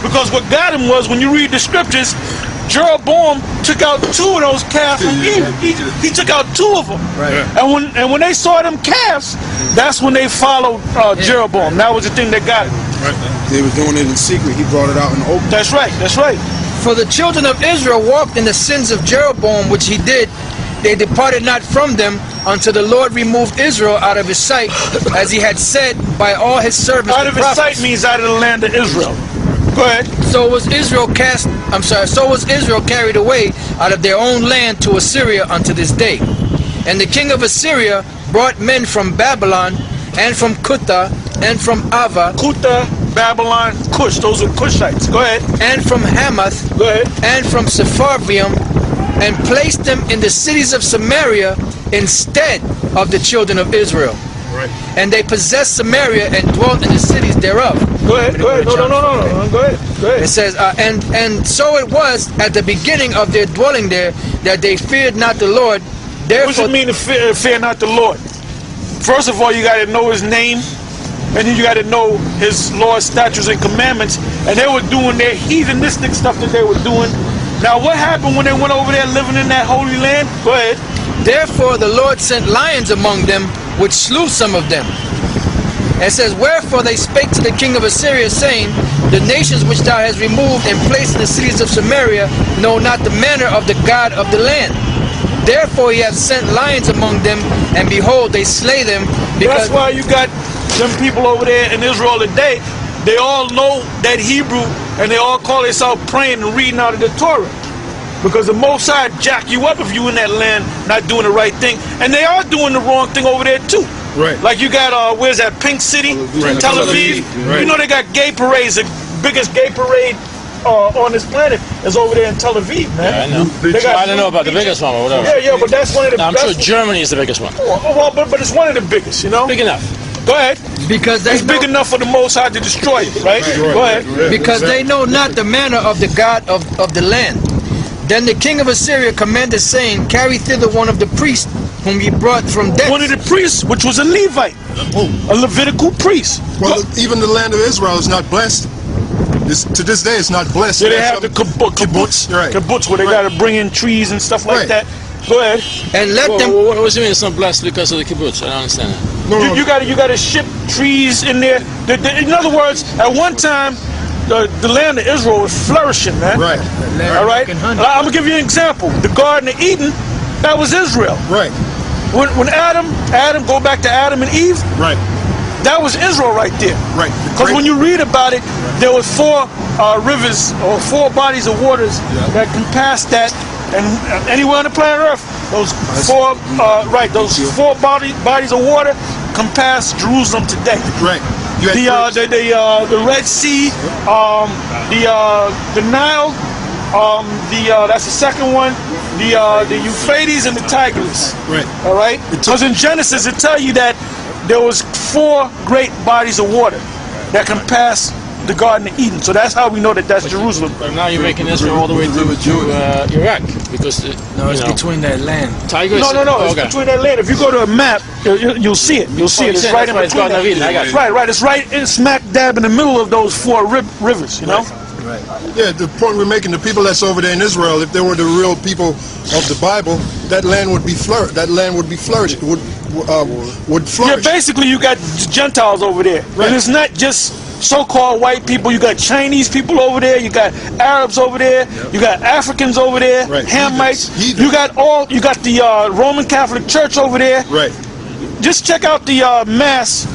Because what got him was, when you read the scriptures, Jeroboam took out 2 of those calves from Egypt. He took out 2 of them. Right. And when they saw them calves, that's when they followed Jeroboam. That was the thing that got him. Right. They was doing it in secret. He brought it out in the open. That's right. That's right. For the children of Israel walked in the sins of Jeroboam, which he did. They departed not from them until the Lord removed Israel out of his sight, as he had said by all his servants. Out of his sight means out of the land of Israel. Go ahead. So was Israel carried away out of their own land to Assyria unto this day. And the king of Assyria brought men from Babylon, and from Cutha, and from Ava. Cutha, Babylon, Cush. Those are Cushites. Go ahead. And from Hamath. Go ahead. And from Sepharvaim, and placed them in the cities of Samaria instead of the children of Israel. Right. And they possessed Samaria and dwelt in the cities thereof. Go ahead. Go ahead. No. Go ahead. Go ahead. It says, and so it was at the beginning of their dwelling there, that they feared not the Lord. Therefore, what does it mean to fear not the Lord? First of all, you got to know his name, and then you got to know his laws, statutes, and commandments. And they were doing their heathenistic stuff that they were doing. Now, what happened when they went over there living in that holy land? Go ahead. Therefore the Lord sent lions among them, which slew some of them. It says, wherefore they spake to the king of Assyria, saying, the nations which thou hast removed and placed in the cities of Samaria know not the manner of the God of the land. Therefore he hath sent lions among them, and behold, they slay them. Because that's why you got them people over there in Israel today. They all know that Hebrew, and they all call themselves praying and reading out of the Torah. Because the Most High jack you up if you in that land not doing the right thing. And they are doing the wrong thing over there too. Right. Like you got, where's that, Pink City? Right. Tel Aviv. Right. You know they got gay parades. The biggest gay parade on this planet is over there in Tel Aviv, man. Yeah, I know. I don't know about the biggest one or whatever. Yeah, but that's one of the I'm sure Germany is the biggest one. Well, but it's one of the biggest, you know? Big enough. Go ahead. Because it's big enough for the Most High to destroy it, right? Go ahead. Because they know not the manner of the God of the land. Then the king of Assyria commanded, saying, carry thither one of the priests whom ye brought from death. One of the priests, which was a Levite, a Levitical priest. Well, even the land of Israel is not blessed. To this day, it's not blessed. Yeah, they have the kibbutz, right. Kibbutz, where they got to bring in trees and stuff like that. Go ahead. And let them. What do you mean it's not blessed because of the kibbutz? I don't understand that. No. You got to ship trees in there. In other words, at one time, the land of Israel was flourishing, man. Right. All right. I'm gonna give you an example. The Garden of Eden, that was Israel. Right. When Adam, go back to Adam and Eve. Right. That was Israel right there. Right. Because when you read about it, there was 4 rivers or 4 bodies of waters that can pass that, and anywhere on the planet Earth, those 4 bodies of water can pass Jerusalem today. Right. The Red Sea, the Nile, that's the second one. The Euphrates and the Tigris. Right. All right. Because in Genesis it tells you that there was 4 great bodies of water that can pass the Garden of Eden. So that's how we know that that's Jerusalem. But now you're making Israel all the way to Iraq, because it's between that land. Tigris. No. It's between that land. If you go to a map, you'll see it. You'll see it. It's right in between. It's right. It's right in smack dab in the middle of those 4 rivers. You know. Right. Yeah, the point we're making, the people that's over there in Israel, if they were the real people of the Bible, that land would be flourish. That land would be flourished. Would flourish. Yeah, basically you got Gentiles over there, and it's not just so-called white people. You got Chinese people over there. You got Arabs over there. You got Africans over there. Hamites. You got the Roman Catholic Church over there. Right. Just check out the mass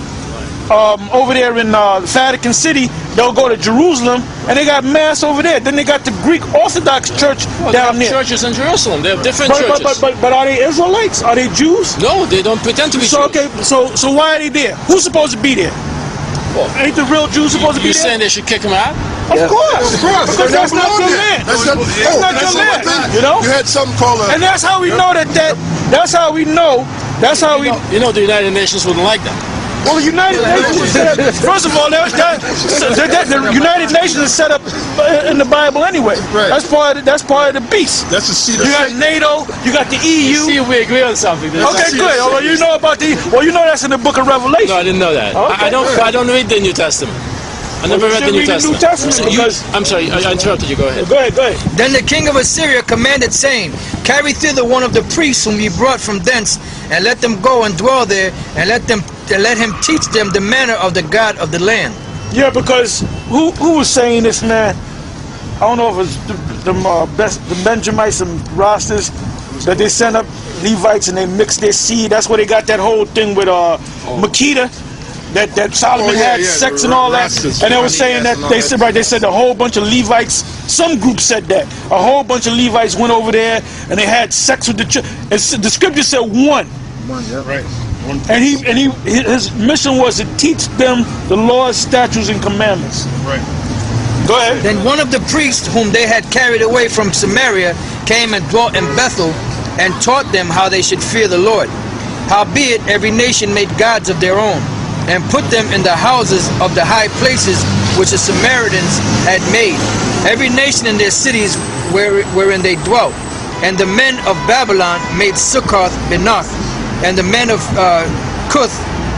over there in Vatican City. They'll go to Jerusalem, and they got mass over there. Then they got the Greek Orthodox Church down there. Churches in Jerusalem. They have different churches. But are they Israelites? Are they Jews? No, they don't pretend to be Jews. Okay, so why are they there? Who's supposed to be there? Well, ain't the real Jews supposed to be there? You're saying they should kick them out? Of course. Because that's not your land. That's not your land. You know? You had something called and that's how we know that's how we know. You know the United Nations wouldn't like that. Well, the United Nations, first of all, the United Nations is set up in the Bible anyway. Right. That's part of the beast. That's a seed of You got NATO, you got the EU. See if we agree on something. Okay, good. Well, you know about you know that's in the book of Revelation. No, I didn't know that. Okay, I don't read the New Testament. I never read the New Read the New Testament. Testament So because. I'm sorry, I interrupted you. Go ahead. Go ahead, go ahead. Then the king of Assyria commanded, saying, Carry thither one of the priests whom ye brought from thence, and let them go and dwell there, and let him teach them the manner of the God of the land. Yeah, because who was saying this, man? I don't know if it's the Benjamites and Rastas that they sent up Levites and they mixed their seed. That's where they got that whole thing with Makeda. That Solomon had sex and all that, and they were saying that they said a whole bunch of Levites. Some group said that a whole bunch of Levites went over there and they had sex with the children. The scripture said one. Right. And his mission was to teach them the laws, statutes, and commandments. Right. Go ahead. Then one of the priests whom they had carried away from Samaria came and dwelt in Bethel, and taught them how they should fear the Lord. Howbeit every nation made gods of their own, and put them in the houses of the high places which the Samaritans had made, every nation in their cities wherein they dwelt. And the men of Babylon made Succoth Benoth, and the men of Cuth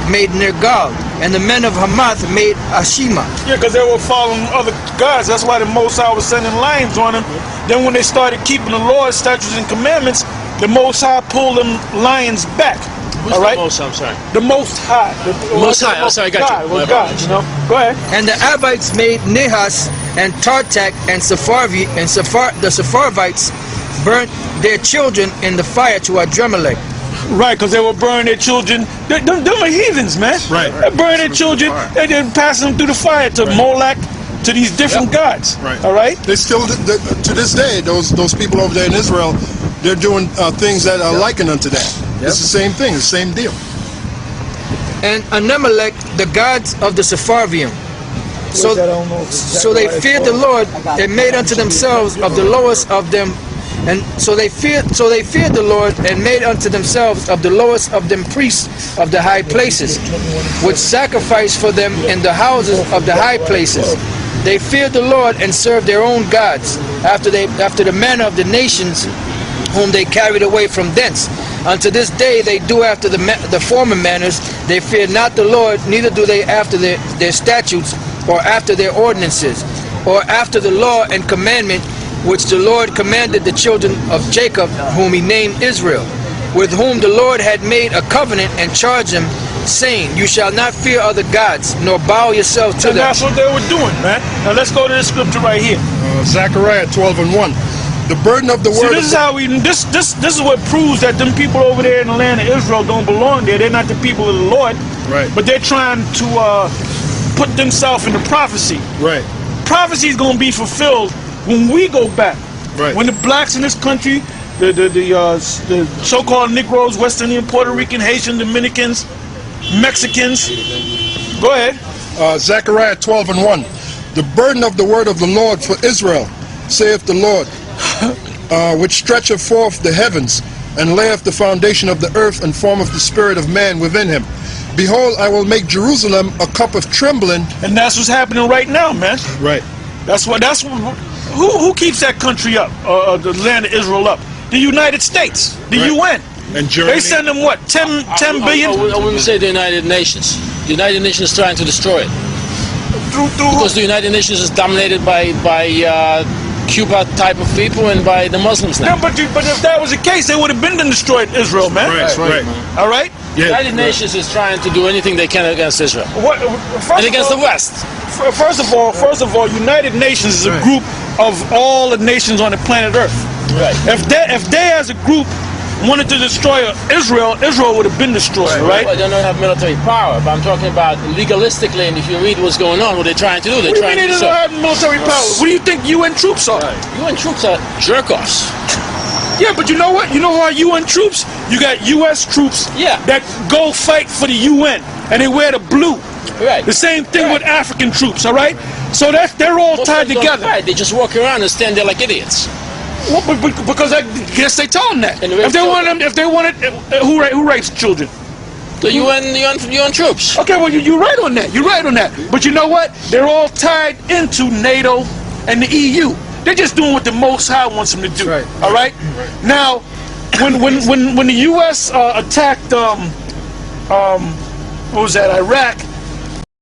made Nergal, and the men of Hamath made Ashima. Yeah, because they were following other gods. That's why the Most High was sending lions on them. Then when they started keeping the laws, statutes, and commandments, the Most High pulled them lions back. Who's all right? the Most High? I'm sorry. The Most High. Most High. Oh, sorry, I got you. God, God, you know. Go ahead. And the Abites made Nehas and Tartak and the Sepharvites burnt their children in the fire to Adremelech. Right, because they were burning their children. Them are heathens, man. Right. They burn their children. They didn't pass them through the fire to Molech, to these different gods. Right. All right. They still, to this day, those people over there in Israel, they're doing things that are likened unto that. It's the same thing, the same deal. And Anemelech, the gods of the Sepharvaim. So they feared the Lord and made unto themselves of the lowest of them. And so they feared the Lord and made unto themselves of the lowest of them priests of the high places, which sacrificed for them in the houses of the high places. They feared the Lord and served their own gods after the manner of the nations whom they carried away from thence. Unto this day they do after the former manners. They fear not the Lord, neither do they after their statutes, or after their ordinances, or after the law and commandment which the Lord commanded the children of Jacob, whom he named Israel, with whom the Lord had made a covenant and charged them, saying, You shall not fear other gods, nor bow yourselves to And them. that's what they were doing, man. Now let's go to the scripture right here. Zechariah 12:1. The burden of the See, word. this is how we. This is what proves that them people over there in the land of Israel don't belong there. They're not the people of the Lord. Right. But they're trying to put themselves in the prophecy. Right. Prophecy is going to be fulfilled when we go back. Right. When the blacks in this country, the so-called Negroes, West Indian, Puerto Rican, Haitian, Dominicans, Mexicans. Go ahead. Zechariah 12:1. The burden of the word of the Lord for Israel, saith the Lord, which stretcheth forth the heavens, and layeth the foundation of the earth, and formeth the spirit of man within him. Behold, I will make Jerusalem a cup of trembling. And that's what's happening right now, man. Right. Who keeps that country up, the land of Israel up? The United States, the UN. And Germany. They send them what, 10 billion? I wouldn't say the United Nations. The United Nations is trying to destroy it. Because the United Nations is dominated by Cuba type of people and by the Muslims now. Yeah, but if that was the case, they would have been destroyed Israel, man. Right. All right? The United Nations is trying to do anything they can against Israel. And against the West. First of all, United Nations is a group of all the nations on the planet Earth. Right. If they as a group wanted to destroy Israel, Israel would have been destroyed, right? Well, they don't have military power, but I'm talking about legalistically, and if you read what's going on, what they're trying to do, they're trying to They don't have military power. What do you think UN troops are? UN troops are jerk-offs. Yeah, but you know what? You know who are UN troops? You got US troops that go fight for the UN, and they wear the blue. Right. The same thing with African troops, all right? So they're all tied together. Right. They just walk around and stand there like idiots. Well, because I guess they told them that. If they wanted, who rapes children? The UN troops. Okay, well you're right on that. You're right on that. But you know what? They're all tied into NATO and the EU. They're just doing what the Most High wants them to do. Right. All right. Now, when the U.S. attacked what was that, Iraq,